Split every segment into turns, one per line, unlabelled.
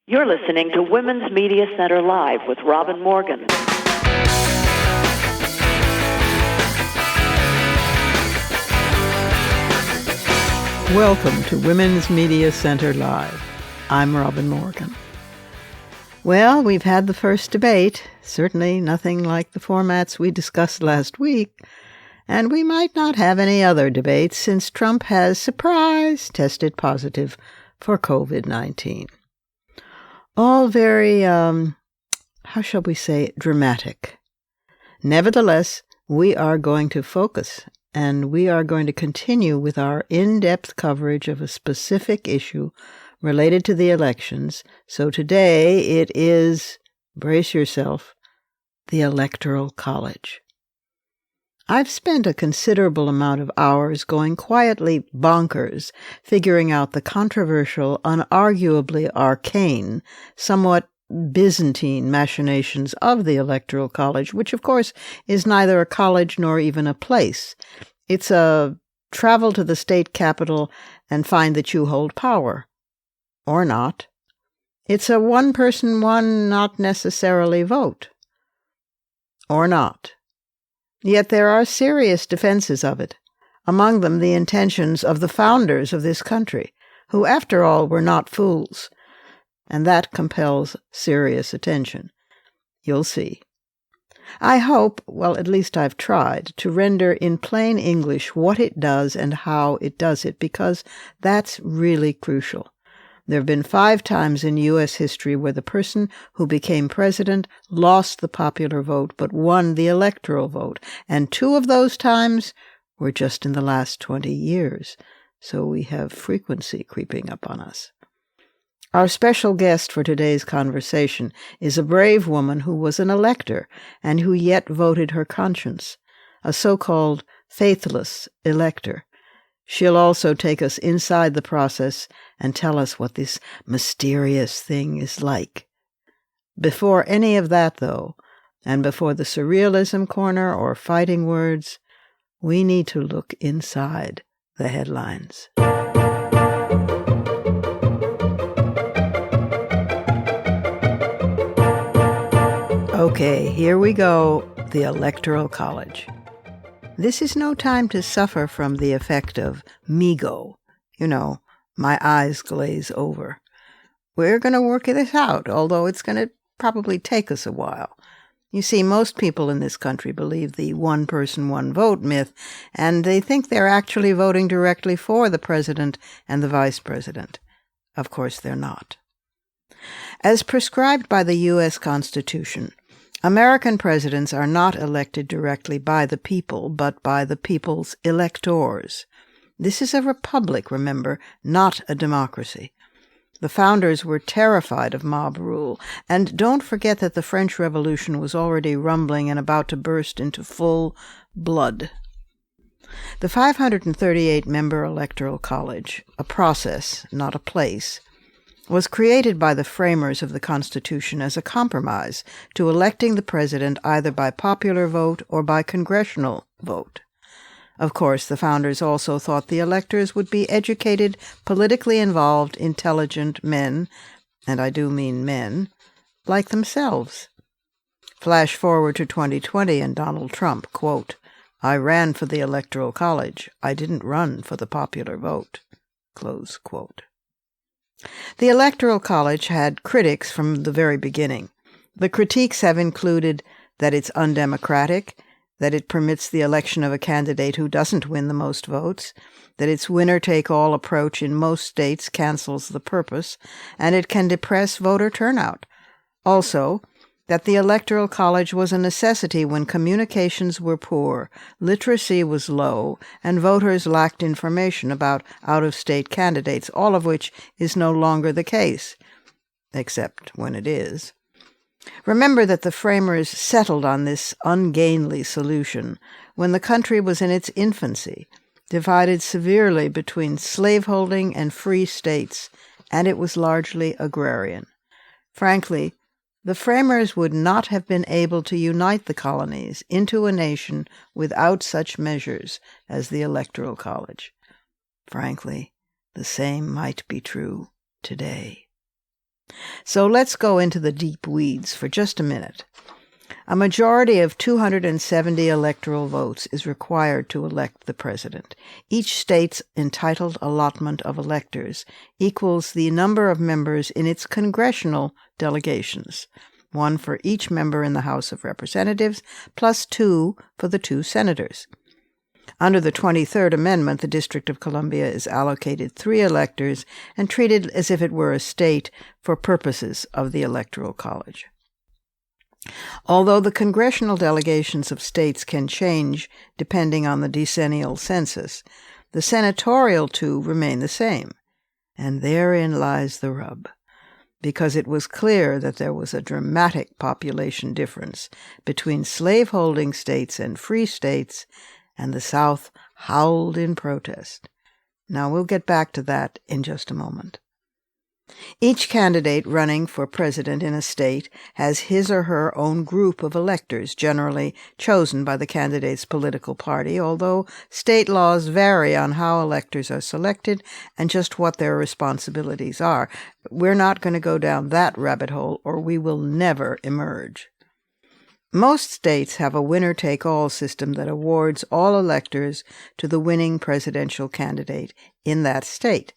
You're listening to Women's Media Center Live with Robin Morgan.
Welcome to Women's Media Center Live. I'm Robin Morgan. Well, we've had the first debate, certainly nothing like the formats we discussed last week, and we might not have any other debates since Trump has, surprise, tested positive for COVID-19. All very, how shall we say, dramatic. Nevertheless, we are going to focus, and we are going to continue with our in-depth coverage of a specific issue related to the elections. So today it is, brace yourself, the Electoral College. I've spent a considerable amount of hours going quietly bonkers, figuring out the controversial, unarguably arcane, somewhat Byzantine machinations of the Electoral College, which of course is neither a college nor even a place. It's a travel to the state capitol and find that you hold power. Or not. It's a one-person, one not necessarily vote. Or not. Yet there are serious defenses of it, among them the intentions of the founders of this country, who, after all, were not fools, and that compels serious attention. You'll see. I hope, well, at least I've tried, to render in plain English what it does and how it does it, because that's really crucial. There have been 5 times in U.S. history where the person who became president lost the popular vote but won the electoral vote, and 2 of those times were just in the last 20 years. So we have frequency creeping up on us. Our special guest for today's conversation is a brave woman who was an elector and who yet voted her conscience, a so-called faithless elector. She'll also take us inside the process and tell us what this mysterious thing is like. Before any of that, though, and before the surrealism corner or fighting words, we need to look inside the headlines. Okay, here we go, the Electoral College. This is no time to suffer from the effect of migo. You know, my eyes glaze over. We're going to work this out, although it's going to probably take us a while. You see, most people in this country believe the one-person, one-vote myth, and they think they're actually voting directly for the president and the vice president. Of course, they're not. As prescribed by the U.S. Constitution, American presidents are not elected directly by the people, but by the people's electors. This is a republic, remember, not a democracy. The founders were terrified of mob rule, and don't forget that the French Revolution was already rumbling and about to burst into full blood. The 538-member Electoral College, a process, not a place, was created by the framers of the Constitution as a compromise to electing the president either by popular vote or by congressional vote. Of course, the founders also thought the electors would be educated, politically involved, intelligent men, and I do mean men, like themselves. Flash forward to 2020 and Donald Trump, quote, "I ran for the Electoral College. I didn't run for the popular vote," close quote. The Electoral College had critics from the very beginning. The critiques have included that it's undemocratic, that it permits the election of a candidate who doesn't win the most votes, that its winner-take-all approach in most states cancels the purpose, and it can depress voter turnout. Also, that the Electoral College was a necessity when communications were poor, literacy was low, and voters lacked information about out-of-state candidates, all of which is no longer the case, except when it is. Remember that the framers settled on this ungainly solution when the country was in its infancy, divided severely between slaveholding and free states, and it was largely agrarian. Frankly, the framers would not have been able to unite the colonies into a nation without such measures as the Electoral College. Frankly, the same might be true today. So let's go into the deep weeds for just a minute. A majority of 270 electoral votes is required to elect the president. Each state's entitled allotment of electors equals the number of members in its congressional delegations, one for each member in the House of Representatives, plus 2 for the 2 senators. Under the 23rd Amendment, the District of Columbia is allocated 3 electors and treated as if it were a state for purposes of the Electoral College. Although the congressional delegations of states can change depending on the decennial census, the senatorial 2 remain the same. And therein lies the rub, because it was clear that there was a dramatic population difference between slaveholding states and free states, and the South howled in protest. Now we'll get back to that in just a moment. Each candidate running for president in a state has his or her own group of electors, generally chosen by the candidate's political party, although state laws vary on how electors are selected and just what their responsibilities are. We're not going to go down that rabbit hole, or we will never emerge. Most states have a winner-take-all system that awards all electors to the winning presidential candidate in that state.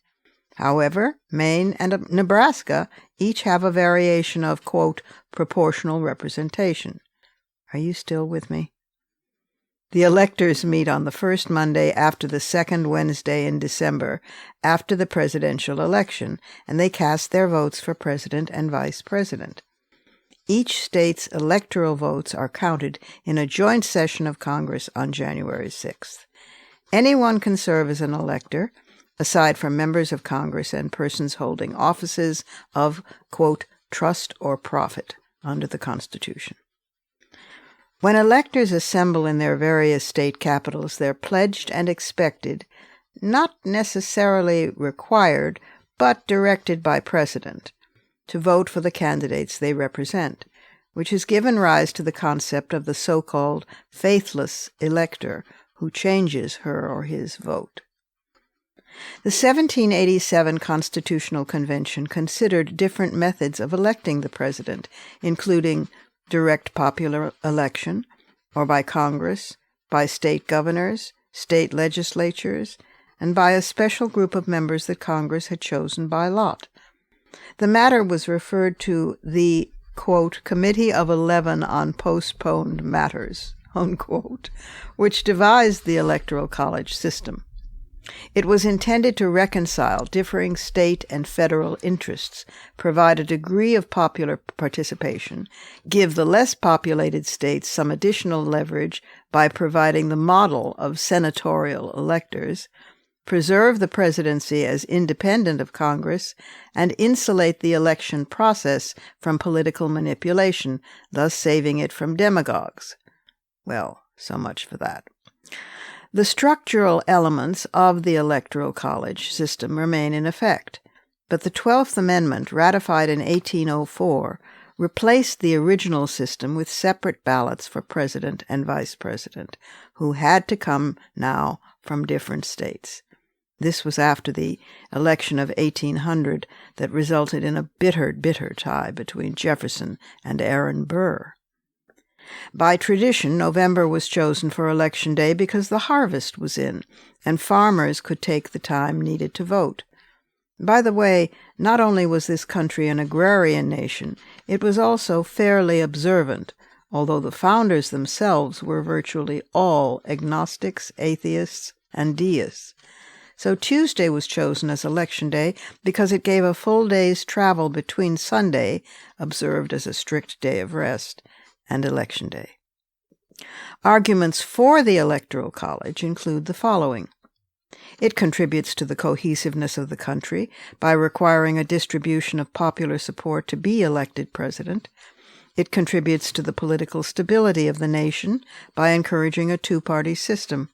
However, Maine and Nebraska each have a variation of, quote, proportional representation. Are you still with me? The electors meet on the first Monday after the second Wednesday in December, after the presidential election, and they cast their votes for president and vice president. Each state's electoral votes are counted in a joint session of Congress on January 6th. Anyone can serve as an elector, aside from members of Congress and persons holding offices of, quote, trust or profit under the Constitution. When electors assemble in their various state capitals, they're pledged and expected, not necessarily required, but directed by precedent, to vote for the candidates they represent, which has given rise to the concept of the so-called faithless elector who changes her or his vote. The 1787 Constitutional Convention considered different methods of electing the president, including direct popular election, or by Congress, by state governors, state legislatures, and by a special group of members that Congress had chosen by lot. The matter was referred to the, quote, Committee of 11 on Postponed Matters, unquote, which devised the Electoral College system. It was intended to reconcile differing state and federal interests, provide a degree of popular participation, give the less populated states some additional leverage by providing the model of senatorial electors, preserve the presidency as independent of Congress, and insulate the election process from political manipulation, thus saving it from demagogues. Well, so much for that. The structural elements of the Electoral College system remain in effect, but the 12th Amendment, ratified in 1804, replaced the original system with separate ballots for president and vice president, who had to come now from different states. This was after the election of 1800 that resulted in a bitter, bitter tie between Jefferson and Aaron Burr. By tradition, November was chosen for Election Day because the harvest was in, and farmers could take the time needed to vote. By the way, not only was this country an agrarian nation, it was also fairly observant, although the founders themselves were virtually all agnostics, atheists, and deists. So Tuesday was chosen as Election Day because it gave a full day's travel between Sunday, observed as a strict day of rest, and Election Day. Arguments for the Electoral College include the following. It contributes to the cohesiveness of the country by requiring a distribution of popular support to be elected president. It contributes to the political stability of the nation by encouraging a two-party system.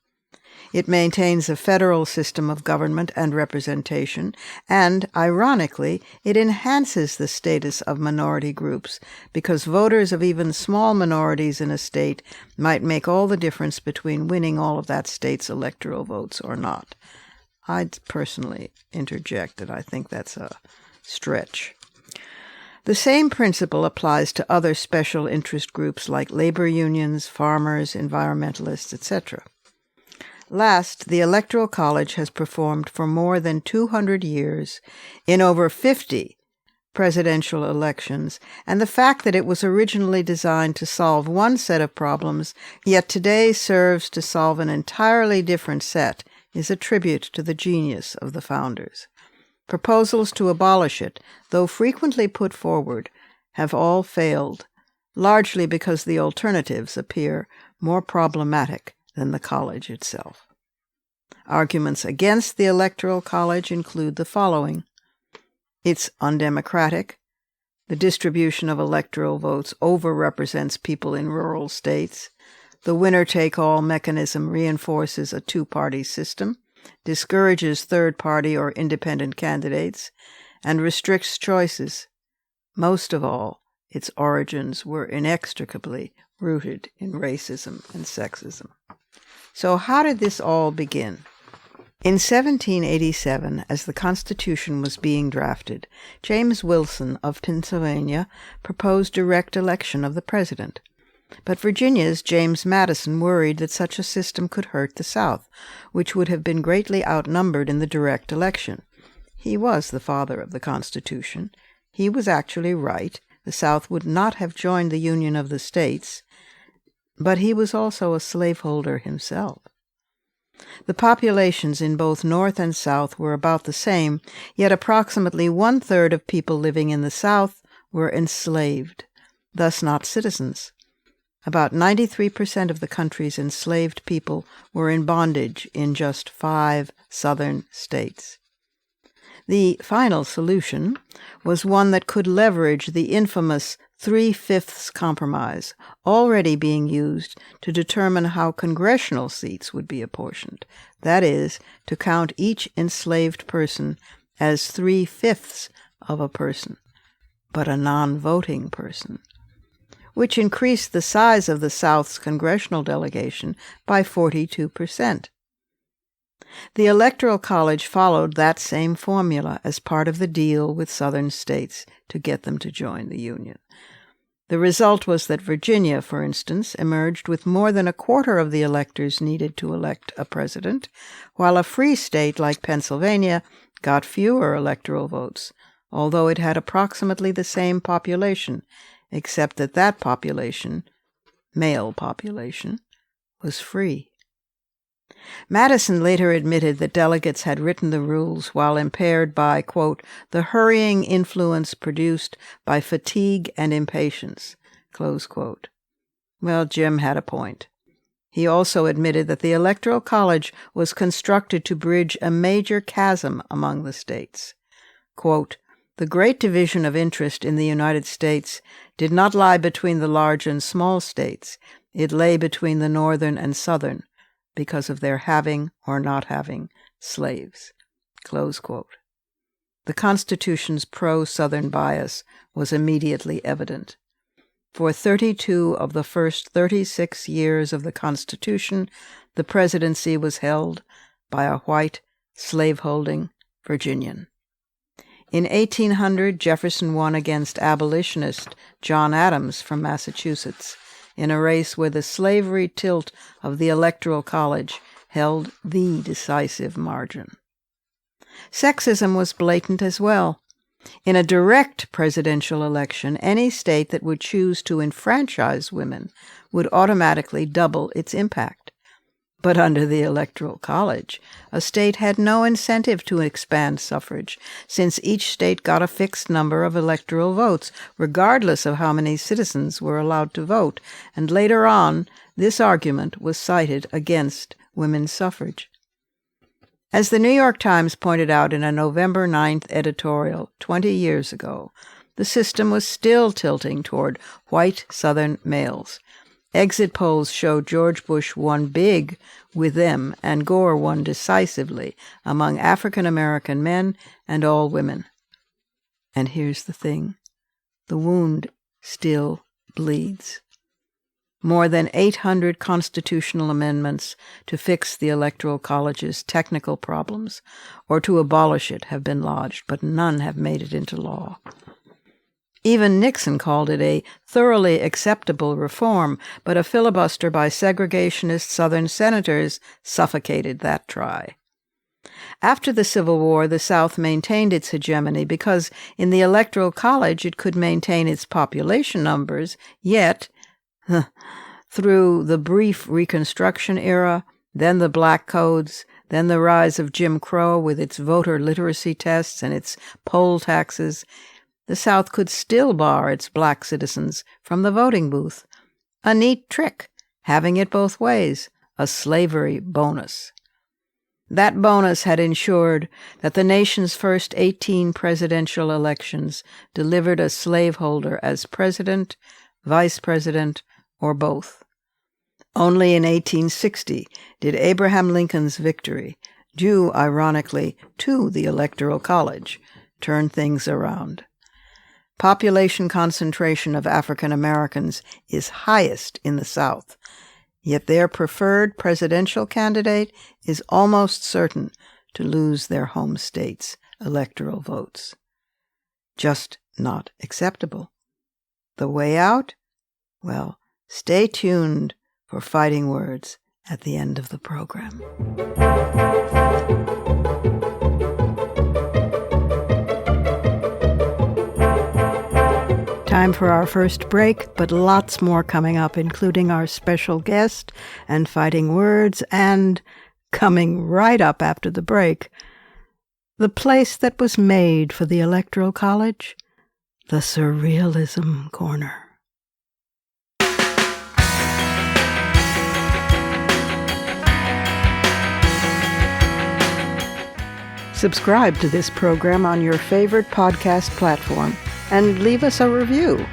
It maintains a federal system of government and representation, and, ironically, it enhances the status of minority groups, because voters of even small minorities in a state might make all the difference between winning all of that state's electoral votes or not. I'd personally interject that I think that's a stretch. The same principle applies to other special interest groups like labor unions, farmers, environmentalists, etc. Last, the Electoral College has performed for more than 200 years in over 50 presidential elections, and the fact that it was originally designed to solve one set of problems, yet today serves to solve an entirely different set, is a tribute to the genius of the founders. Proposals to abolish it, though frequently put forward, have all failed, largely because the alternatives appear more problematic than the college itself. Arguments against the Electoral College include the following. It's undemocratic. The distribution of electoral votes overrepresents people in rural states. The winner-take-all mechanism reinforces a two-party system, discourages third-party or independent candidates, and restricts choices. Most of all, its origins were inextricably rooted in racism and sexism. So how did this all begin? In 1787, as the Constitution was being drafted, James Wilson of Pennsylvania proposed direct election of the president. But Virginia's James Madison worried that such a system could hurt the South, which would have been greatly outnumbered in the direct election. He was the father of the Constitution. He was actually right. The South would not have joined the Union of the States, but he was also a slaveholder himself. The populations in both North and South were about the same, yet approximately one-third of people living in the South were enslaved, thus not citizens. About 93% of the country's enslaved people were in bondage in just 5 southern states. The final solution was one that could leverage the infamous 3/5 compromise, already being used to determine how congressional seats would be apportioned. That is, to count each enslaved person as 3/5 of a person, but a non-voting person, which increased the size of the South's congressional delegation by 42%. The Electoral College followed that same formula as part of the deal with southern states to get them to join the Union. The result was that Virginia, for instance, emerged with more than a quarter of the electors needed to elect a president, while a free state like Pennsylvania got fewer electoral votes, although it had approximately the same population, except that that population, male population, was free. Madison later admitted that delegates had written the rules while impaired by, quote, the hurrying influence produced by fatigue and impatience, close quote. Well, Jim had a point. He also admitted that the Electoral College was constructed to bridge a major chasm among the states. Quote, the great division of interest in the United States did not lie between the large and small states. It lay between the northern and southern, because of their having or not having slaves. Close quote. The Constitution's pro-Southern bias was immediately evident. For 32 of the first 36 years of the Constitution, the presidency was held by a white, slaveholding Virginian. In 1800, Jefferson won against abolitionist John Adams from Massachusetts, in a race where the slavery tilt of the Electoral College held the decisive margin. Sexism was blatant as well. In a direct presidential election, any state that would choose to enfranchise women would automatically double its impact. But under the Electoral College, a state had no incentive to expand suffrage, since each state got a fixed number of electoral votes, regardless of how many citizens were allowed to vote, and later on, this argument was cited against women's suffrage. As the New York Times pointed out in a November 9th editorial 20 years ago, the system was still tilting toward white Southern males. Exit polls showed George Bush won big with them and Gore won decisively among African American men and all women. And here's the thing. The wound still bleeds. More than 800 constitutional amendments to fix the Electoral College's technical problems or to abolish it have been lodged, but none have made it into law. Even Nixon called it a thoroughly acceptable reform, but a filibuster by segregationist Southern senators suffocated that try. After the Civil War, the South maintained its hegemony because in the Electoral College it could maintain its population numbers, yet, through the brief Reconstruction era, then the Black Codes, then the rise of Jim Crow with its voter literacy tests and its poll taxes, the South could still bar its black citizens from the voting booth. A neat trick, having it both ways, a slavery bonus. That bonus had ensured that the nation's first 18 presidential elections delivered a slaveholder as president, vice president, or both. Only in 1860 did Abraham Lincoln's victory, due, ironically, to the Electoral College, turn things around. Population concentration of African Americans is highest in the South, yet their preferred presidential candidate is almost certain to lose their home state's electoral votes. Just not acceptable. The way out? Well, stay tuned for Fighting Words at the end of the program. Time for our first break, but lots more coming up, including our special guest and Fighting Words, and coming right up after the break, the place that was made for the Electoral College, the Surrealism Corner. Subscribe to this program on your favorite podcast platform and leave us a review.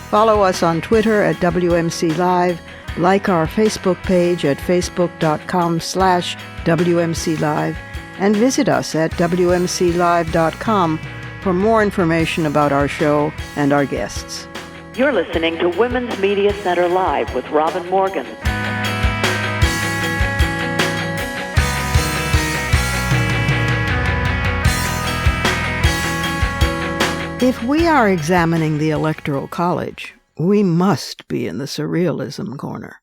Follow us on Twitter at WMC Live, like our Facebook page at facebook.com/WMC Live, and visit us at WMCLive.com for more information about our show and our guests.
You're listening to Women's Media Center Live with Robin Morgan.
If we are examining the Electoral College, we must be in the Surrealism Corner.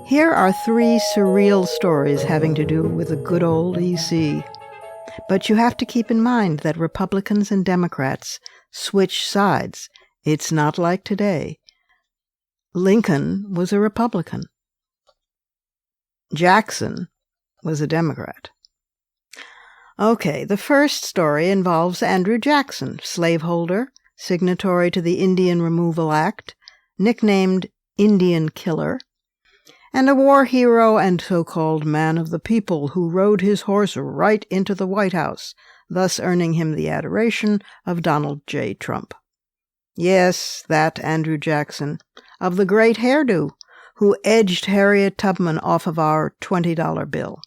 Here are 3 surreal stories having to do with the good old EC. But you have to keep in mind that Republicans and Democrats switch sides. It's not like today. Lincoln was a Republican. Jackson was a Democrat. Okay, the first story involves Andrew Jackson, slaveholder, signatory to the Indian Removal Act, nicknamed Indian Killer, and a war hero and so-called man of the people who rode his horse right into the White House, thus earning him the adoration of Donald J. Trump. Yes, that Andrew Jackson, of the great hairdo, who edged Harriet Tubman off of our $20 bill.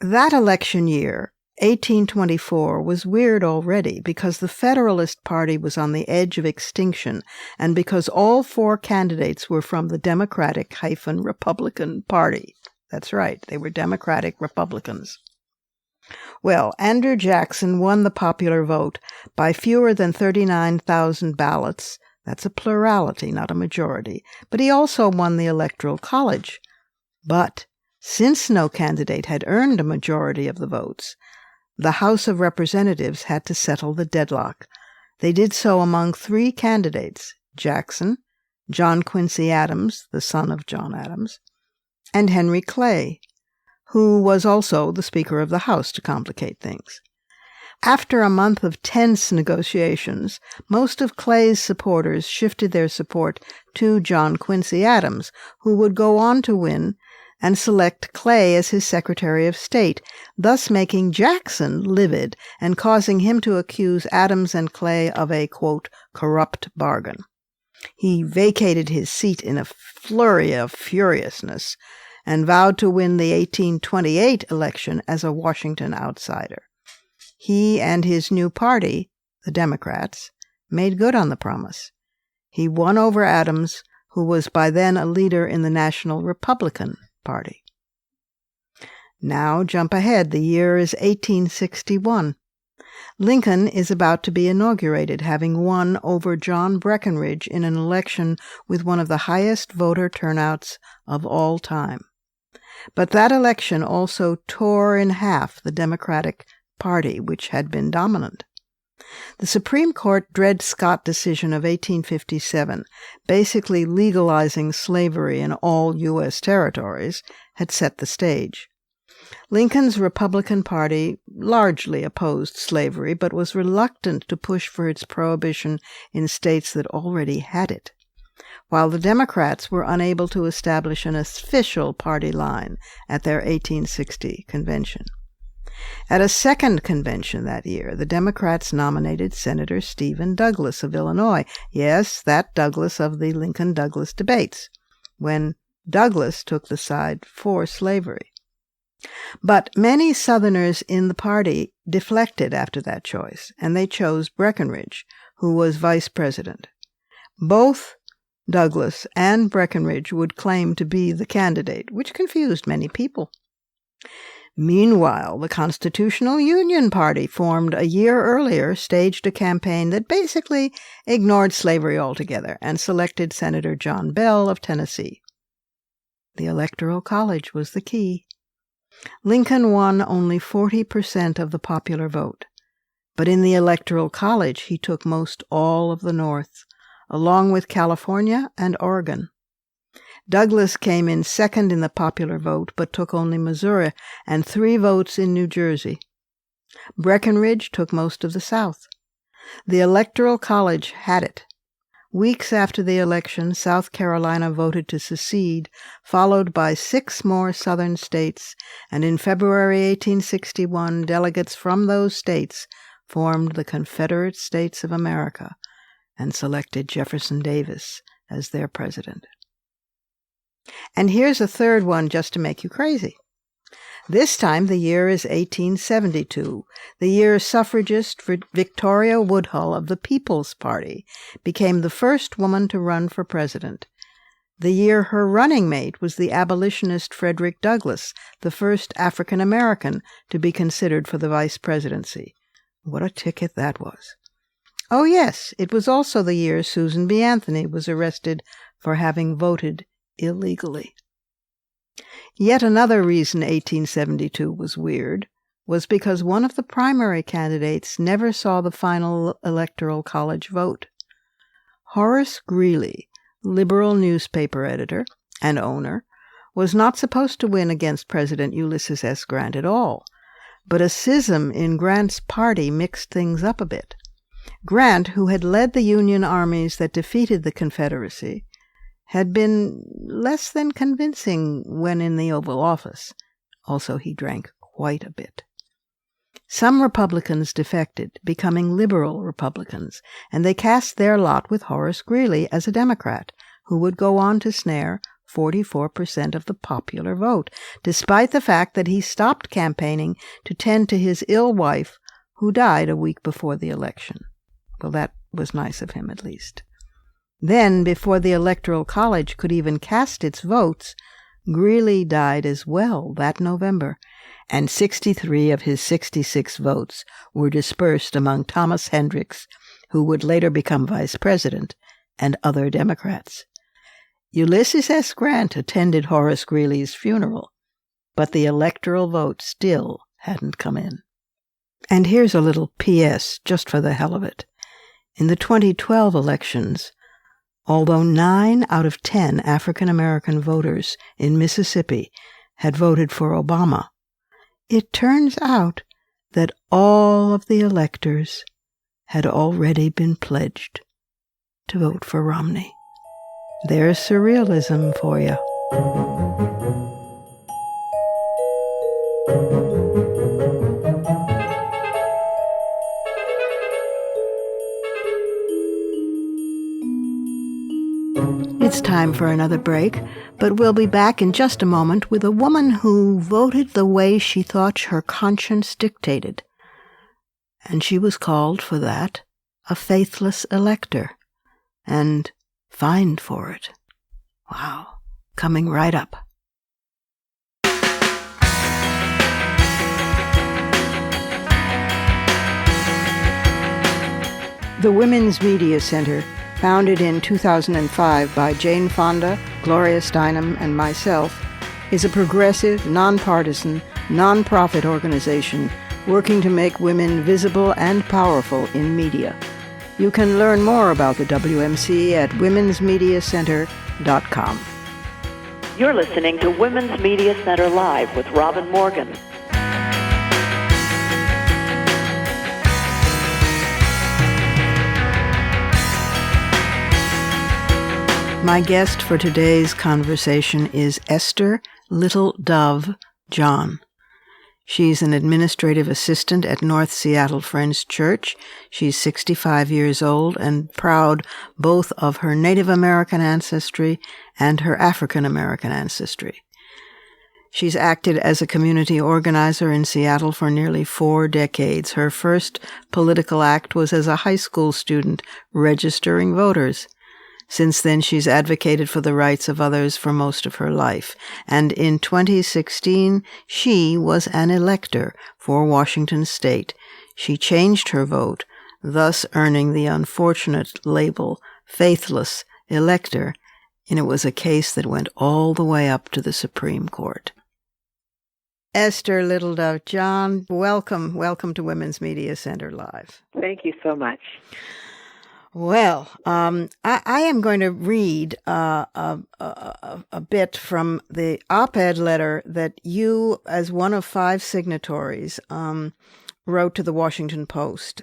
That election year, 1824, was weird already because the Federalist Party was on the edge of extinction and because all 4 candidates were from the Democratic-Republican Party. That's right, they were Democratic Republicans. Well, Andrew Jackson won the popular vote by fewer than 39,000 ballots. That's a plurality, not a majority. But he also won the Electoral College. But since no candidate had earned a majority of the votes, the House of Representatives had to settle the deadlock. They did so among 3 candidates, Jackson, John Quincy Adams, the son of John Adams, and Henry Clay, who was also the Speaker of the House to complicate things. After a month of tense negotiations, most of Clay's supporters shifted their support to John Quincy Adams, who would go on to win and select Clay as his Secretary of State, thus making Jackson livid and causing him to accuse Adams and Clay of a, quote, corrupt bargain. He vacated his seat in a flurry of furiousness and vowed to win the 1828 election as a Washington outsider. He and his new party, the Democrats, made good on the promise. He won over Adams, who was by then a leader in the National Republican Party. Now jump ahead. The year is 1861. Lincoln is about to be inaugurated, having won over John Breckinridge in an election with one of the highest voter turnouts of all time. But that election also tore in half the Democratic Party, which had been dominant. The Supreme Court Dred Scott decision of 1857, basically legalizing slavery in all U.S. territories, had set the stage. Lincoln's Republican Party largely opposed slavery, but was reluctant to push for its prohibition in states that already had it, while the Democrats were unable to establish an official party line at their 1860 convention. At a second convention that year, the Democrats nominated Senator Stephen Douglas of Illinois. Yes, that Douglas of the Lincoln-Douglas debates, when Douglas took the side for slavery. But many Southerners in the party deflected after that choice, and they chose Breckinridge, who was vice president. Both Douglas and Breckinridge would claim to be the candidate, which confused many people. Meanwhile, the Constitutional Union Party, formed a year earlier, staged a campaign that basically ignored slavery altogether and selected Senator John Bell of Tennessee. The Electoral College was the key. Lincoln won only 40% of the popular vote, but in the Electoral College he took most all of the North, along with California and Oregon. Douglas came in second in the popular vote, but took only Missouri and 3 votes in New Jersey. Breckinridge took most of the South. The Electoral College had it. Weeks after the election, South Carolina voted to secede, followed by 6 more southern states, and in February 1861, delegates from those states formed the Confederate States of America and selected Jefferson Davis as their president. And here's a third one just to make you crazy. This time the year is 1872, the year suffragist Victoria Woodhull of the People's Party became the first woman to run for president. The year her running mate was the abolitionist Frederick Douglass, the first African American to be considered for the vice presidency. What a ticket that was. Oh yes, it was also the year Susan B. Anthony was arrested for having voted illegally. Yet another reason 1872 was weird was because one of the primary candidates never saw the final Electoral College vote. Horace Greeley, liberal newspaper editor and owner, was not supposed to win against President Ulysses S. Grant at all, but a schism in Grant's party mixed things up a bit. Grant, who had led the Union armies that defeated the Confederacy, had been less than convincing when in the Oval Office. Also, he drank quite a bit. Some Republicans defected, becoming liberal Republicans, and they cast their lot with Horace Greeley as a Democrat, who would go on to snare 44% of the popular vote, despite the fact that he stopped campaigning to tend to his ill wife, who died a week before the election. Well, that was nice of him, at least. Then, before the Electoral College could even cast its votes, Greeley died as well that November, and 63 of his 66 votes were dispersed among Thomas Hendricks, who would later become vice president, and other Democrats. Ulysses S. Grant attended Horace Greeley's funeral, but the electoral vote still hadn't come in. And here's a little P.S. just for the hell of it. In the 2012 elections, although 9 out of 10 African-American voters in Mississippi had voted for Obama, it turns out that all of the electors had already been pledged to vote for Romney. There's surrealism for you. It's time for another break, but we'll be back in just a moment with a woman who voted the way she thought her conscience dictated. And she was called for that a faithless elector, and fined for it. Wow. Coming right up. The Women's Media Center, founded in 2005 by Jane Fonda, Gloria Steinem, and myself, is a progressive, nonpartisan, nonprofit organization working to make women visible and powerful in media. You can learn more about the WMC at womensmediacenter.com.
You're listening to Women's Media Center Live with Robin Morgan.
My guest for today's conversation is Esther Little Dove John. She's an administrative assistant at North Seattle Friends Church. She's 65 years old and proud both of her Native American ancestry and her African American ancestry. She's acted as a community organizer in Seattle for nearly 4 decades. Her first political act was as a high school student registering voters. Since then, she's advocated for the rights of others for most of her life. And in 2016, she was an elector for Washington State. She changed her vote, thus earning the unfortunate label faithless elector, and it was a case that went all the way up to the Supreme Court. Esther Little Dove John, welcome to Women's Media Center Live.
Thank you so much.
Well, I am going to read a bit from the op-ed letter that you, as one of 5 signatories, wrote to the Washington Post,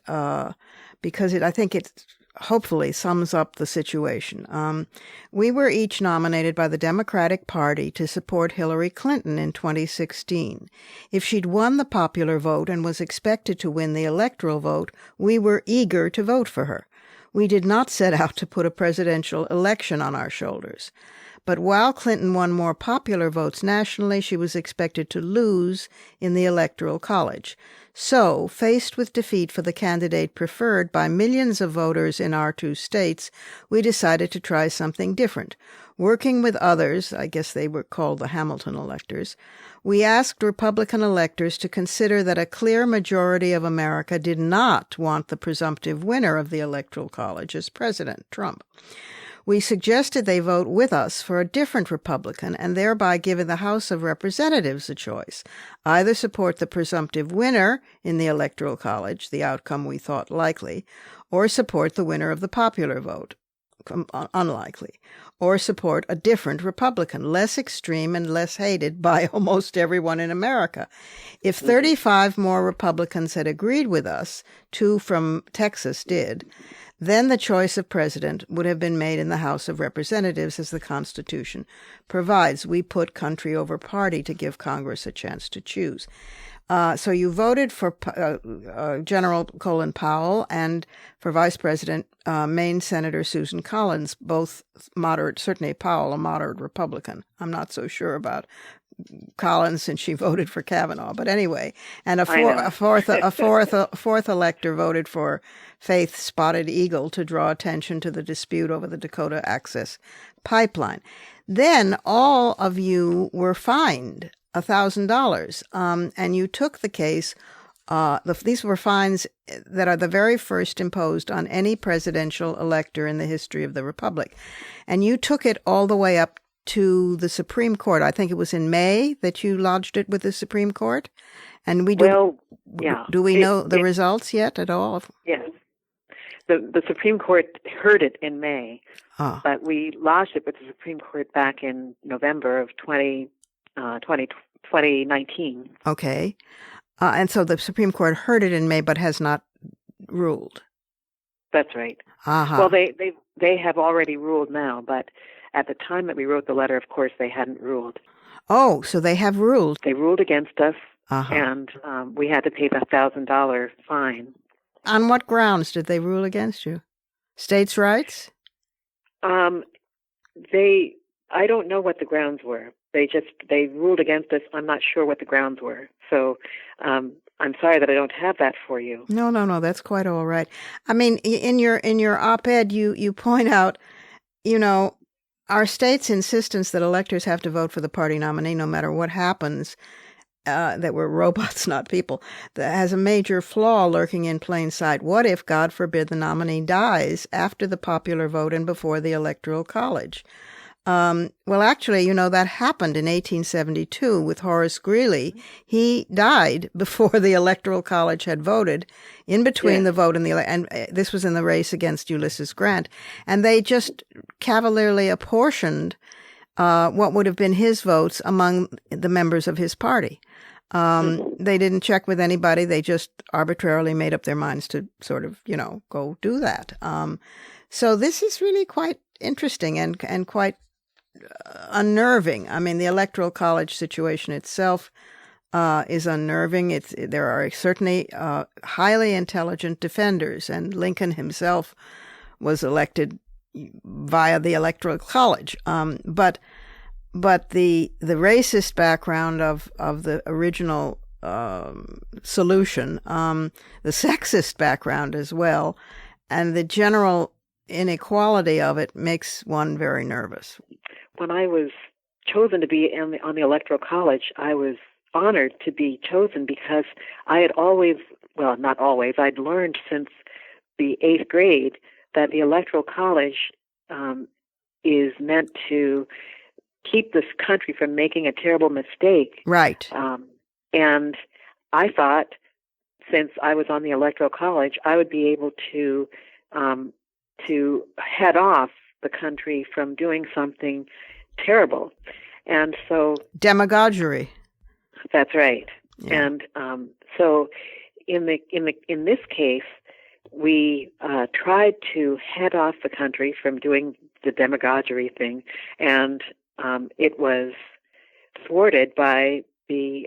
because I think it hopefully sums up the situation. We were each nominated by the Democratic Party to support Hillary Clinton in 2016. If she'd won the popular vote and was expected to win the electoral vote, we were eager to vote for her. We did not set out to put a presidential election on our shoulders. But while Clinton won more popular votes nationally, she was expected to lose in the Electoral College. So, faced with defeat for the candidate preferred by millions of voters in our 2 states, we decided to try something different. Working with others, I guess they were called the Hamilton electors, we asked Republican electors to consider that a clear majority of America did not want the presumptive winner of the Electoral College as President, Trump. We suggested they vote with us for a different Republican and thereby give the House of Representatives a choice. Either support the presumptive winner in the Electoral College, the outcome we thought likely, or support the winner of the popular vote, unlikely, or support a different Republican, less extreme and less hated by almost everyone in America. If 35 more Republicans had agreed with us, 2 from Texas did, then the choice of president would have been made in the House of Representatives, as the Constitution provides. We put country over party to give Congress a chance to choose. So you voted for General Colin Powell and for Vice President Maine Senator Susan Collins, both moderate, certainly Powell, a moderate Republican. I'm not so sure about Collins since she voted for Kavanaugh, but anyway, and a fourth elector voted for Faith Spotted Eagle to draw attention to the dispute over the Dakota Access Pipeline. Then all of you were fined $1,000, and you took the case. These were fines that are the very first imposed on any presidential elector in the history of the Republic, and you took it all the way up to the Supreme Court. I think it was in May that you lodged it with the Supreme Court, and do we know the results yet at all?
Yes. The Supreme Court heard it in May, but we lodged it with the Supreme Court back in November of 2019.
Okay. And so the Supreme Court heard it in May but has not ruled.
That's right.
Uh-huh.
Well, they have already ruled now, but at the time that we wrote the letter, of course, they hadn't ruled.
Oh, so they have ruled.
They ruled against us, and we had to pay the $1,000 fine.
On what grounds did they rule against you? States' rights?
I don't know what the grounds were. They ruled against us. I'm not sure what the grounds were. So I'm sorry that I don't have that for you.
No, that's quite all right. I mean, in your op-ed, you point out, our state's insistence that electors have to vote for the party nominee no matter what happens, that we're robots, not people, that has a major flaw lurking in plain sight. What if, God forbid, the nominee dies after the popular vote and before the Electoral College? Well, actually, that happened in 1872 with Horace Greeley. He died before the Electoral College had voted, in between the vote and and this was in the race against Ulysses Grant. And they just cavalierly apportioned what would have been his votes among the members of his party. They didn't check with anybody. They just arbitrarily made up their minds to sort of, go do that. So this is really quite interesting and quite unnerving. I mean, the Electoral College situation itself is unnerving. There are certainly highly intelligent defenders, and Lincoln himself was elected via the Electoral College. But the racist background of the original solution, the sexist background as well, and the general inequality of it makes one very nervous.
When I was chosen to be on the Electoral College, I was honored to be chosen because I had always, well, not always, I'd learned since the 8th grade that the Electoral College is meant to keep this country from making a terrible mistake.
Right.
And I thought, since I was on the Electoral College, I would be able to head off the country from doing something terrible. And so
demagoguery.
That's right.
Yeah.
And so in this case, we tried to head off the country from doing the demagoguery thing, and it was thwarted by the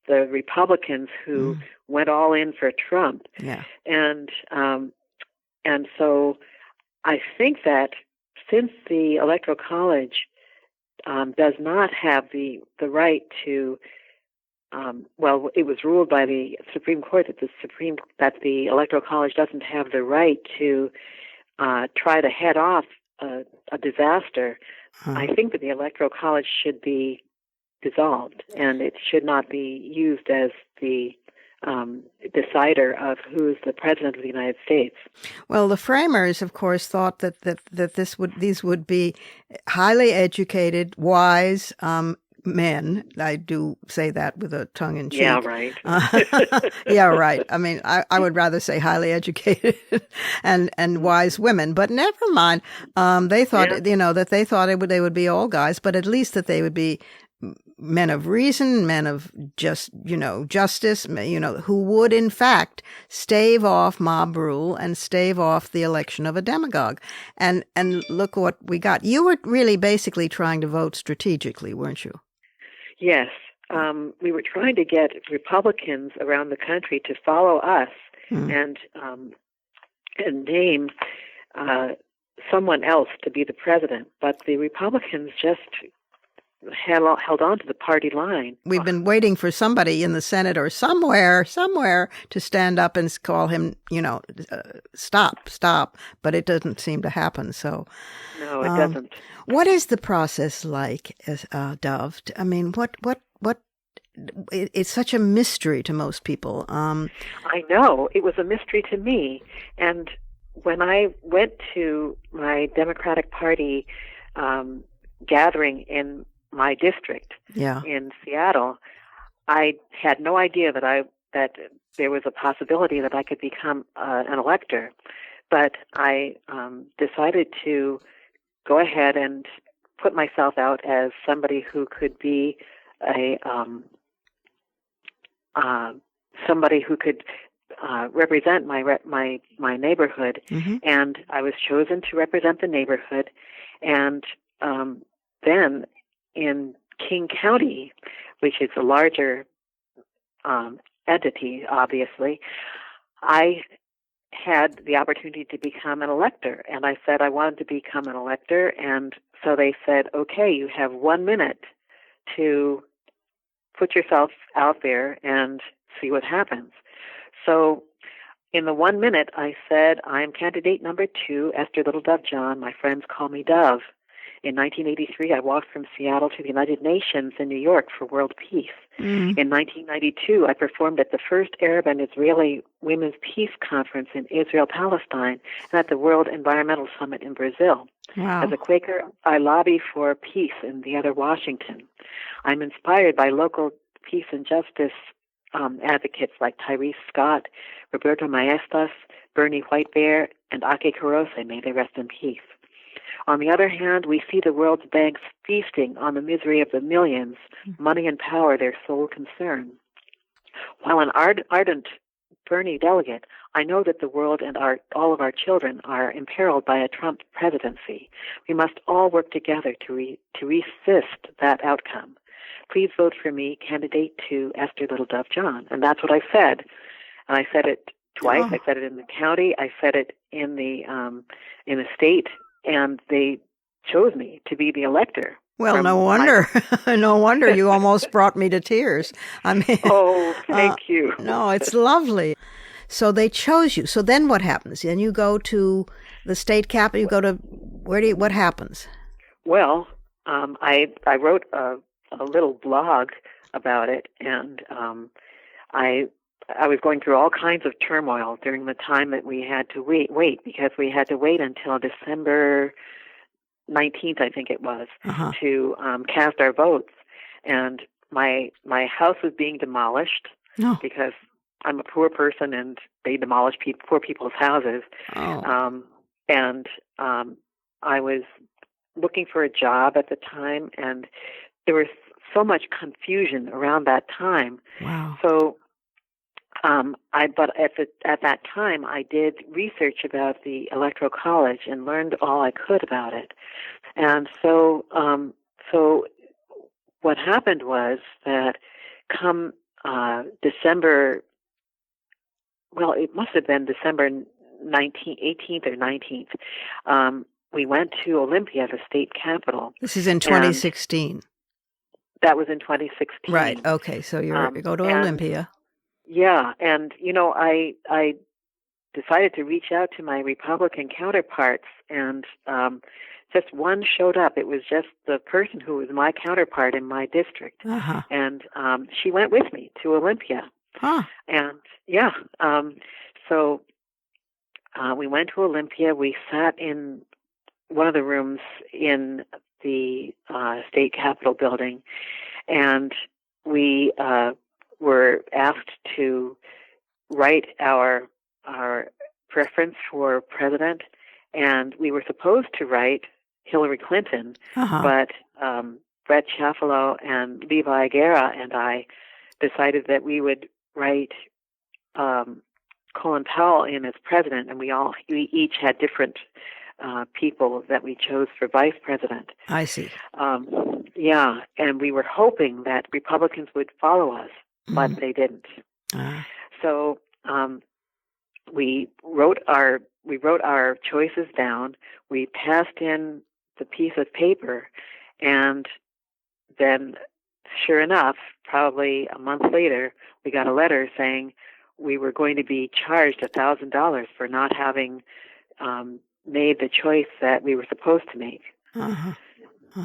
Republicans who went all in for Trump.
Yeah.
And so I think that since the Electoral College does not have the right to, well, it was ruled by the Supreme Court that the Electoral College doesn't have the right to try to head off a disaster. I think that the Electoral College should be dissolved, and it should not be used as the decider of who's the president of the United States.
Well, the framers, of course, thought that these would be highly educated, wise men. I do say that with a tongue in cheek.
Yeah, right.
Yeah, right. I mean, I would rather say highly educated and wise women, but never mind. They thought, that they thought they would be all guys, but at least that they would be men of reason, men of justice, who would in fact stave off mob rule and stave off the election of a demagogue. And look what we got. You were really basically trying to vote strategically, weren't you?
Yes. We were trying to get Republicans around the country to follow us and name someone else to be the president. But the Republicans just held on to the party line.
We've been waiting for somebody in the Senate or somewhere to stand up and call him, stop. But it doesn't seem to happen. So,
no, it doesn't.
What is the process like, Dove? I mean, what? It's such a mystery to most people.
I know. It was a mystery to me. And when I went to my Democratic Party gathering in my district in Seattle, I had no idea that there was a possibility that I could become an elector. But I decided to go ahead and put myself out as somebody who could be somebody who could represent my neighborhood, and I was chosen to represent the neighborhood. And then in King County, which is a larger entity, obviously, I had the opportunity to become an elector, and I said I wanted to become an elector, and so they said, okay, you have 1 minute to put yourself out there and see what happens. So in the 1 minute, I said, I'm candidate number 2, Esther Little Dove John. My friends call me Dove. In 1983, I walked from Seattle to the United Nations in New York for world peace.
Mm.
In 1992, I performed at the first Arab and Israeli Women's Peace Conference in Israel-Palestine and at the World Environmental Summit in Brazil.
Wow.
As a Quaker, I lobby for peace in the other Washington. I'm inspired by local peace and justice advocates like Tyrese Scott, Roberto Maestas, Bernie Whitebear, and Ake Kurose, may they rest in peace. On the other hand, we see the world's banks feasting on the misery of the millions, money and power their sole concern. While an ardent Bernie delegate, I know that the world and all of our children are imperiled by a Trump presidency. We must all work together to resist that outcome. Please vote for me, candidate to Esther Little Dove John. And that's what I said. And I said it twice.
Oh.
I said it in the county. I said it in the state. And they chose me to be the elector.
Well, no wonder. No wonder you almost brought me to tears. I mean,
oh, thank you.
No, it's lovely. So they chose you. So then what happens? Then you go to the state capitol. You go to what happens?
Well, I wrote a little blog about it, and I was going through all kinds of turmoil during the time that we had to wait because we had to wait until December 19th, I think it was, to cast our votes. And my house was being demolished because I'm a poor person, and they demolish poor people's houses.
Oh.
And I was looking for a job at the time, and there was so much confusion around that time.
Wow.
So, but at that time, I did research about the Electoral College and learned all I could about it. And so what happened was that come December, well, it must have been December 18th or 19th, we went to Olympia, the state capitol.
This is in 2016.
That was in 2016.
Right. Okay. So you go to Olympia.
Yeah, and I decided to reach out to my Republican counterparts, and just one showed up. It was just the person who was my counterpart in my district, and she went with me to Olympia. And yeah, so we went to Olympia. We sat in one of the rooms in the state capitol building, and we were asked to write our preference for president, and we were supposed to write Hillary Clinton, but Brett Chaffalo and Levi Guerra and I decided that we would write Colin Powell in as president, and we each had different people that we chose for vice president.
I see.
Yeah, and we were hoping that Republicans would follow us, but they didn't. So we wrote our choices down. We passed in the piece of paper, and then, sure enough, probably a month later, we got a letter saying we were going to be charged $1,000 for not having made the choice that we were supposed to make.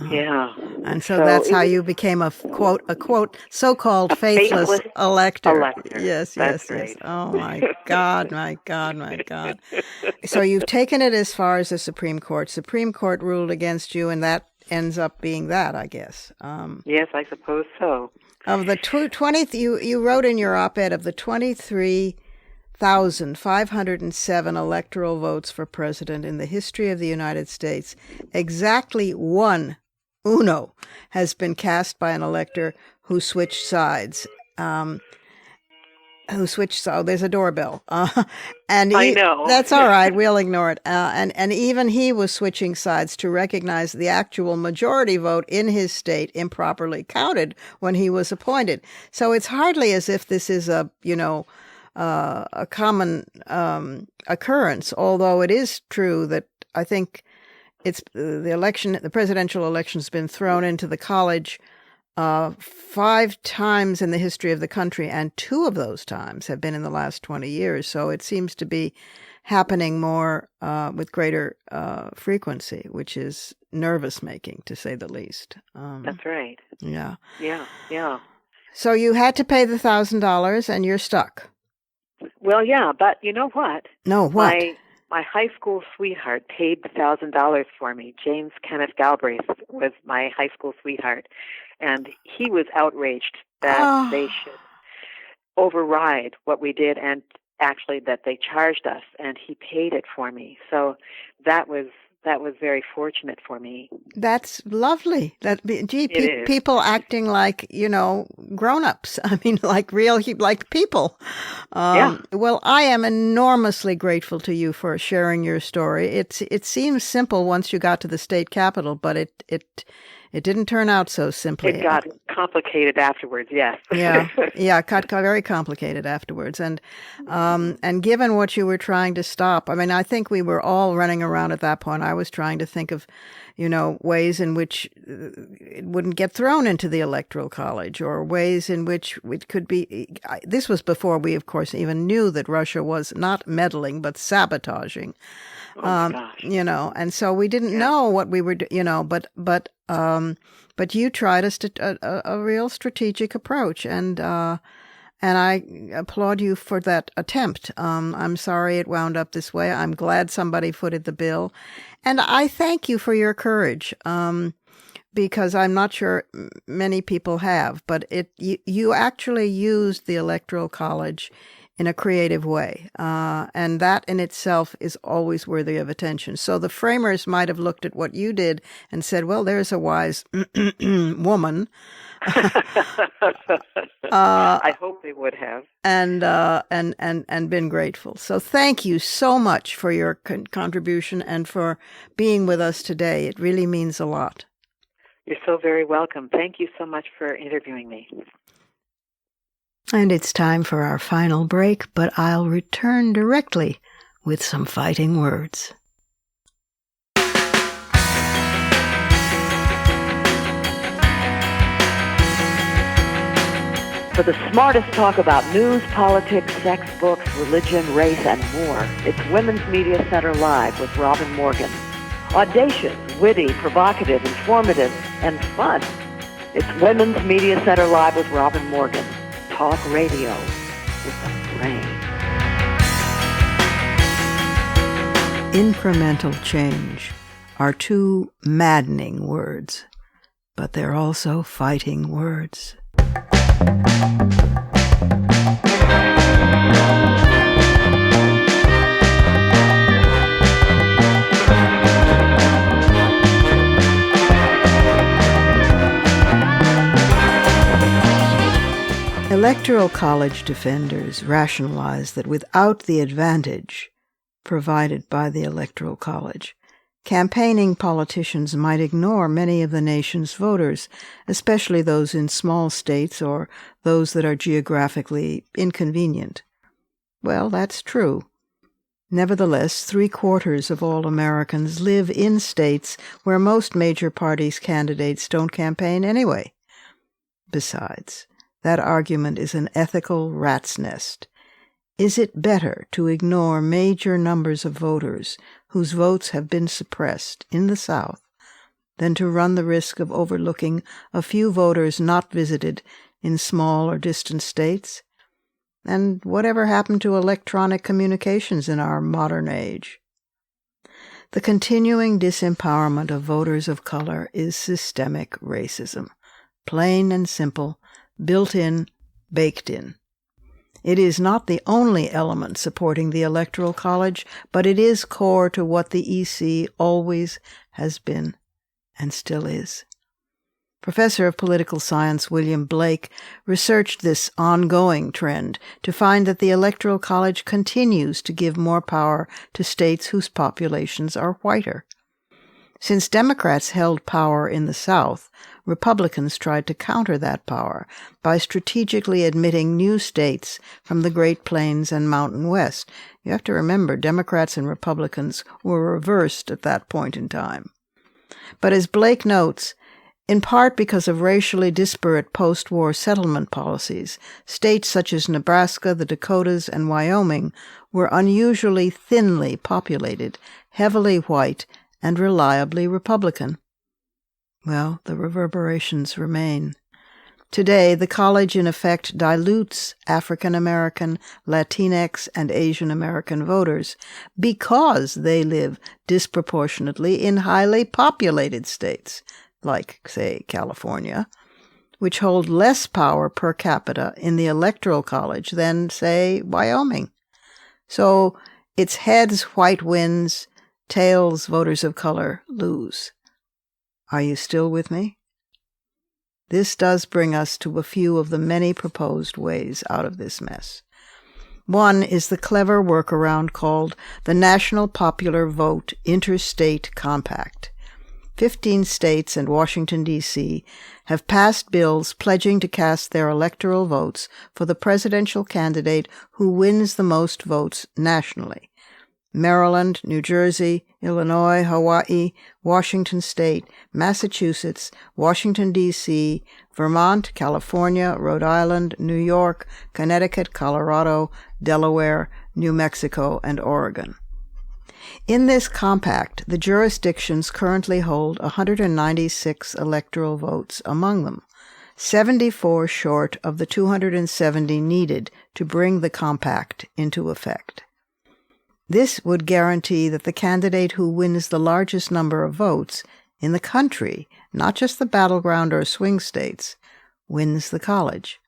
Yeah.
And so that's how you became a quote, so-called faithless elector. Yes.
Right.
Oh, my God, my God, my God. So you've taken it as far as the Supreme Court. Supreme Court ruled against you, and that ends up being that, I guess.
Yes, I suppose so.
Of the 20th, you wrote in your op-ed of the 23,507 electoral votes for president in the history of the United States, exactly one, uno, has been cast by an elector who switched sides. There's a doorbell. And
I know.
That's all right. We'll ignore it. And even he was switching sides to recognize the actual majority vote in his state improperly counted when he was appointed. So it's hardly as if this is a common occurrence, although it is true that I think the presidential election has been thrown into the college 5 times in the history of the country, and 2 of those times have been in the last 20 years. So it seems to be happening more with greater frequency, which is nervous-making, to say the least.
That's right.
Yeah.
Yeah.
So you had to pay the $1,000, and you're stuck.
Well, yeah, but you know what?
No, what?
My high school sweetheart paid the $1,000 for me. James Kenneth Galbraith was my high school sweetheart, and he was outraged that they should override what we did, and actually that they charged us, and he paid it for me. So that was very fortunate for me.
That's lovely. People acting like, grown-ups. I mean, like like people. Well, I am enormously grateful to you for sharing your story. It seems simple once you got to the state capitol, but it didn't turn out so simply.
It got complicated afterwards, yes.
It got very complicated afterwards. And given what you were trying to stop, I mean, I think we were all running around at that point. I was trying to think of, ways in which it wouldn't get thrown into the Electoral College, or ways in which it could be. This was before we, of course, even knew that Russia was not meddling, but sabotaging.
Gosh.
And so we didn't know what we were, but you tried a real strategic approach, and I applaud you for that attempt. I'm sorry it wound up this way. I'm glad somebody footed the bill, and I thank you for your courage, because I'm not sure many people have, but you actually used the Electoral College in a creative way. And that in itself is always worthy of attention. So the framers might have looked at what you did and said, well, there's a wise woman.
I hope they would have.
And been grateful. So thank you so much for your contribution and for being with us today. It really means a lot.
You're so very welcome. Thank you so much for interviewing me.
And it's time for our final break, but I'll return directly with some fighting words.
For the smartest talk about news, politics, sex, books, religion, race, and more, it's Women's Media Center Live with Robin Morgan. Audacious, witty, provocative, informative, and fun. It's Women's Media Center Live with Robin Morgan. Talk radio with a brain.
Incremental change are two maddening words, but they're also fighting words. Electoral College defenders rationalize that without the advantage provided by the Electoral College, campaigning politicians might ignore many of the nation's voters, especially those in small states or those that are geographically inconvenient. Well, that's true. Nevertheless, 3/4 of all Americans live in states where most major parties' candidates don't campaign anyway. Besides, that argument is an ethical rat's nest. Is it better to ignore major numbers of voters whose votes have been suppressed in the South than to run the risk of overlooking a few voters not visited in small or distant states? And whatever happened to electronic communications in our modern age? The continuing disempowerment of voters of color is systemic racism, plain and simple, built in, baked in. It is not the only element supporting the Electoral College, but it is core to what the EC always has been and still is. Professor of Political Science William Blake researched this ongoing trend to find that the Electoral College continues to give more power to states whose populations are whiter. Since Democrats held power in the South, Republicans tried to counter that power by strategically admitting new states from the Great Plains and Mountain West. You have to remember, Democrats and Republicans were reversed at that point in time. But as Blake notes, In part because of racially disparate post-war settlement policies, states such as Nebraska, the Dakotas, and Wyoming were unusually thinly populated, heavily white, and reliably Republican. Well, the reverberations remain. Today, the college in effect dilutes African American, Latinx, and Asian American voters because they live disproportionately in highly populated states, like, say, California, which hold less power per capita in the Electoral College than, say, Wyoming. So it's heads, white wins, tails, voters of color lose. Are you still with me? This does bring us to a few of the many proposed ways out of this mess. One is the clever workaround called the National Popular Vote Interstate Compact. 15 states and Washington, D.C. have passed bills pledging to cast their electoral votes for the presidential candidate who wins the most votes nationally. Maryland, New Jersey, Illinois, Hawaii, Washington State, Massachusetts, Washington, D.C., Vermont, California, Rhode Island, New York, Connecticut, Colorado, Delaware, New Mexico, and Oregon. In this compact, the jurisdictions currently hold 196 electoral votes among them, 74 short of the 270 needed to bring the compact into effect. This would guarantee that the candidate who wins the largest number of votes in the country, not just the battleground or swing states, wins the college.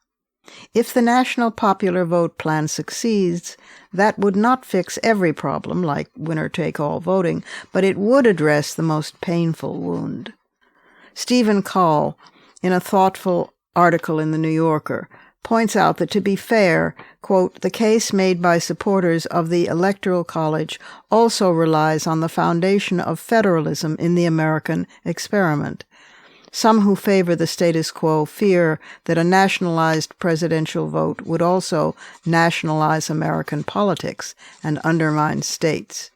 If the national popular vote plan succeeds, that would not fix every problem, like winner-take-all voting, but it would address the most painful wound. Stephen Call, in a thoughtful article in The New Yorker, points out that, to be fair, quote, the case made by supporters of the Electoral College also relies on the foundation of federalism in the American experiment. Some who favor the status quo fear that a nationalized presidential vote would also nationalize American politics and undermine states.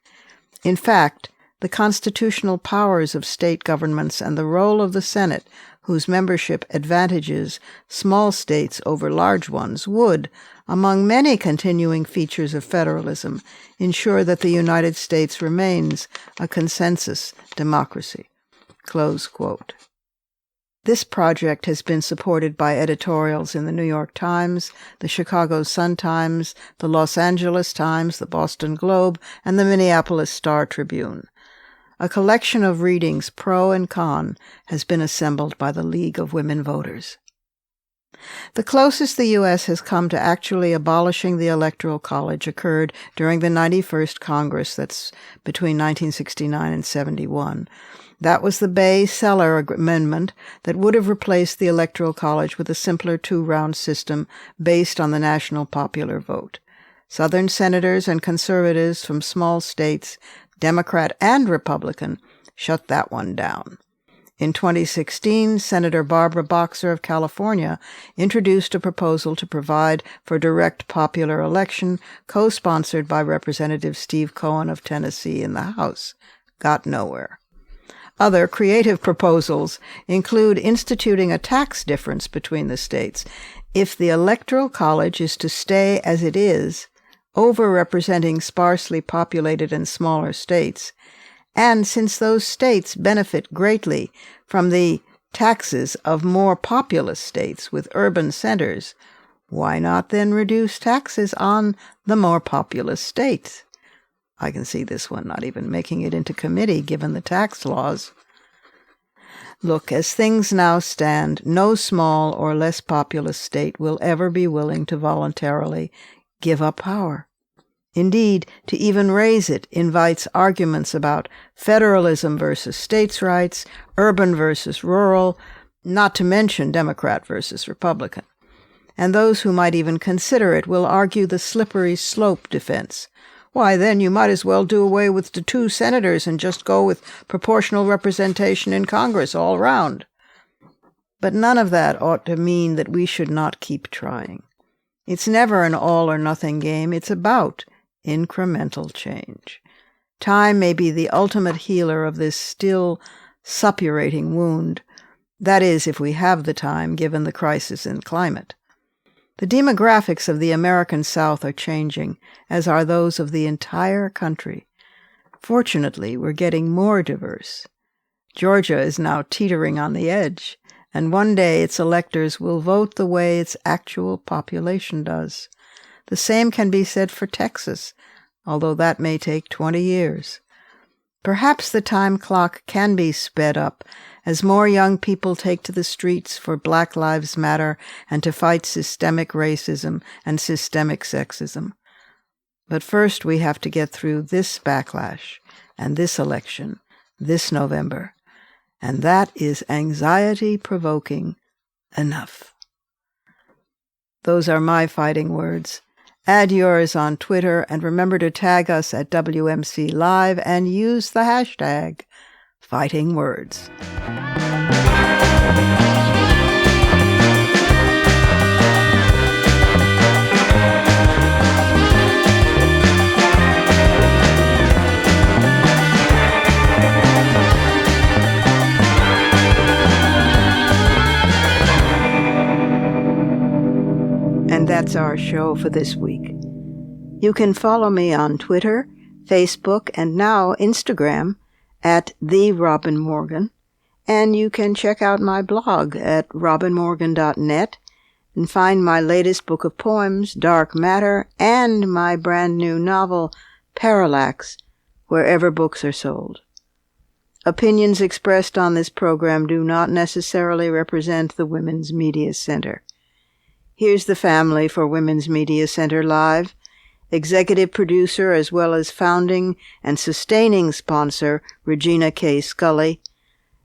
In fact, the constitutional powers of state governments and the role of the Senate, whose membership advantages small states over large ones, would, among many continuing features of federalism, ensure that the United States remains a consensus democracy. Close quote. This project has been supported by editorials in the New York Times, the Chicago Sun-Times, the Los Angeles Times, the Boston Globe, and the Minneapolis Star-Tribune. A collection of readings, pro and con, has been assembled by the League of Women Voters. The closest the U.S. has come to actually abolishing the Electoral College occurred during the 91st Congress, that's between 1969 and 71. That was the Bay-Seller Amendment that would have replaced the Electoral College with a simpler two-round system based on the national popular vote. Southern senators and conservatives from small states, Democrat and Republican, shut that one down. In 2016, Senator Barbara Boxer of California introduced a proposal to provide for direct popular election, co-sponsored by Representative Steve Cohen of Tennessee in the House. Got nowhere. Other creative proposals include instituting a tax difference between the states. If the Electoral College is to stay as it is, overrepresenting sparsely populated and smaller states, and since those states benefit greatly from the taxes of more populous states with urban centers, why not then reduce taxes on the more populous states? I can see this one not even making it into committee given the tax laws. Look, as things now stand, no small or less populous state will ever be willing to voluntarily give up power. Indeed, to even raise it invites arguments about federalism versus states' rights, urban versus rural, not to mention Democrat versus Republican. And those who might even consider it will argue the slippery slope defense. Why, then you might as well do away with the 2 senators and just go with proportional representation in Congress all round. But none of that ought to mean that we should not keep trying. It's never an all-or-nothing game. It's about incremental change. Time may be the ultimate healer of this still suppurating wound, That is, if we have the time, given the crisis in climate. The demographics of the American South are changing, as are those of the entire country. Fortunately, we're getting more diverse. Georgia is now teetering on the edge, and one day its electors will vote the way its actual population does. The same can be said for Texas, although that may take 20 years. Perhaps the time clock can be sped up as more young people take to the streets for Black Lives Matter and to fight systemic racism and systemic sexism. But first we have to get through this backlash and this election this November. And that is anxiety-provoking enough. Those are my fighting words. Add yours on Twitter and remember to tag us at WMC Live and use the hashtag #FightingWords. And that's our show for this week. You can follow me on Twitter, Facebook, and now Instagram at @TheRobinMorgan, and you can check out my blog at robinmorgan.net and find my latest book of poems, Dark Matter, and my brand new novel, Parallax, wherever books are sold. Opinions expressed on this program do not necessarily represent the Women's Media Center. Here's the family for Women's Media Center Live. Executive producer as well as founding and sustaining sponsor, Regina K. Scully.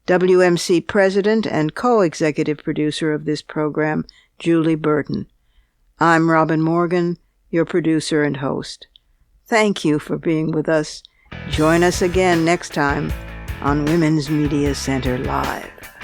WMC president and co-executive producer of this program, Julie Burton. I'm Robin Morgan, your producer and host. Thank you for being with us. Join us again next time on Women's Media Center Live.